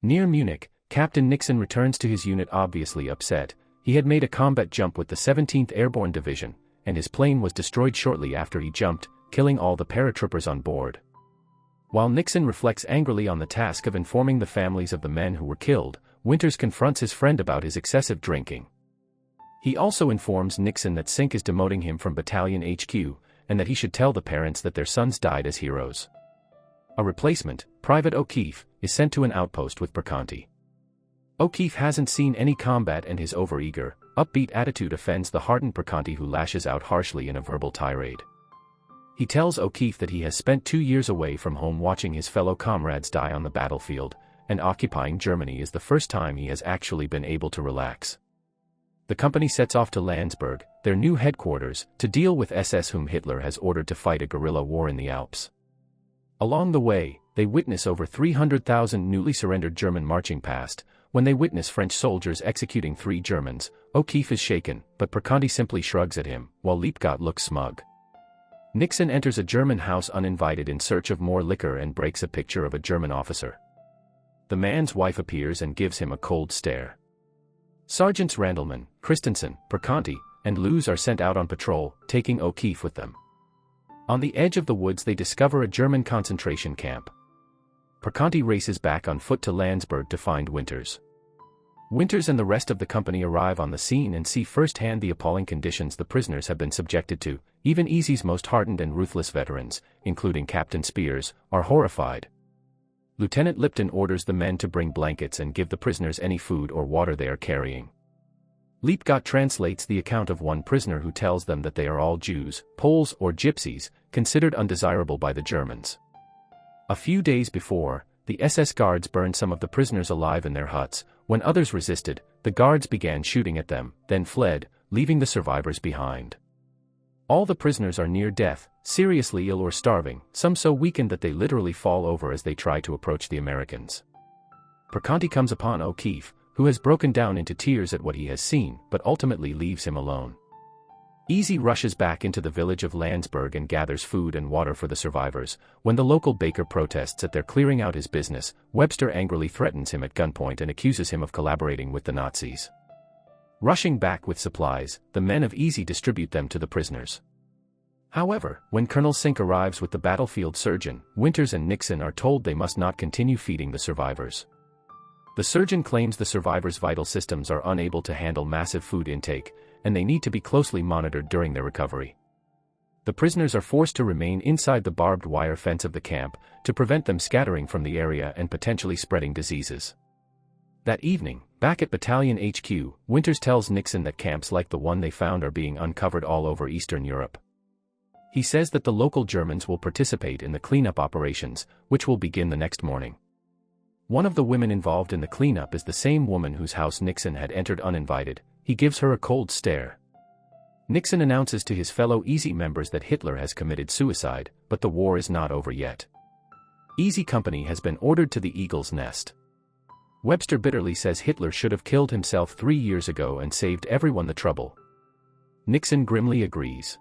Near Munich, Captain Nixon returns to his unit obviously upset. He had made a combat jump with the 17th Airborne Division, and his plane was destroyed shortly after he jumped, killing all the paratroopers on board. While Nixon reflects angrily on the task of informing the families of the men who were killed, Winters confronts his friend about his excessive drinking. He also informs Nixon that Sink is demoting him from Battalion HQ, and that he should tell the parents that their sons died as heroes. A replacement, Private O'Keefe, is sent to an outpost with Perconti. O'Keefe hasn't seen any combat and his overeager, upbeat attitude offends the hardened Perconti, who lashes out harshly in a verbal tirade. He tells O'Keefe that he has spent 2 years away from home watching his fellow comrades die on the battlefield, and occupying Germany is the first time he has actually been able to relax. The company sets off to Landsberg, their new headquarters, to deal with SS whom Hitler has ordered to fight a guerrilla war in the Alps. Along the way, they witness over 300,000 newly surrendered German marching past. When they witness French soldiers executing 3 Germans, O'Keefe is shaken, but Perconti simply shrugs at him, while Liebgott looks smug. Nixon enters a German house uninvited in search of more liquor and breaks a picture of a German officer. The man's wife appears and gives him a cold stare. Sergeants Randleman, Christensen, Perconti, and Lewis are sent out on patrol, taking O'Keefe with them. On the edge of the woods they discover a German concentration camp. Perconti races back on foot to Landsberg to find Winters. Winters and the rest of the company arrive on the scene and see firsthand the appalling conditions the prisoners have been subjected to. Even Easy's most hardened and ruthless veterans, including Captain Spears, are horrified. Lieutenant Lipton orders the men to bring blankets and give the prisoners any food or water they are carrying. Liebgott translates the account of one prisoner who tells them that they are all Jews, Poles or Gypsies, considered undesirable by the Germans. A few days before, the SS guards burned some of the prisoners alive in their huts. When others resisted, the guards began shooting at them, then fled, leaving the survivors behind. All the prisoners are near death, seriously ill or starving, some so weakened that they literally fall over as they try to approach the Americans. Perconti comes upon O'Keefe, who has broken down into tears at what he has seen, but ultimately leaves him alone. Easy rushes back into the village of Landsberg and gathers food and water for the survivors. When the local baker protests at their clearing out his business, Webster angrily threatens him at gunpoint and accuses him of collaborating with the Nazis. Rushing back with supplies, the men of Easy distribute them to the prisoners. However, when Colonel Sink arrives with the battlefield surgeon, Winters and Nixon are told they must not continue feeding the survivors. The surgeon claims the survivors' vital systems are unable to handle massive food intake, and they need to be closely monitored during their recovery. The prisoners are forced to remain inside the barbed wire fence of the camp, to prevent them scattering from the area and potentially spreading diseases. That evening, back at Battalion HQ, Winters tells Nixon that camps like the one they found are being uncovered all over Eastern Europe. He says that the local Germans will participate in the cleanup operations, which will begin the next morning. One of the women involved in the cleanup is the same woman whose house Nixon had entered uninvited. He gives her a cold stare. Nixon announces to his fellow Easy members that Hitler has committed suicide, but the war is not over yet. Easy Company has been ordered to the Eagle's Nest. Webster bitterly says Hitler should have killed himself 3 years ago and saved everyone the trouble. Nixon grimly agrees.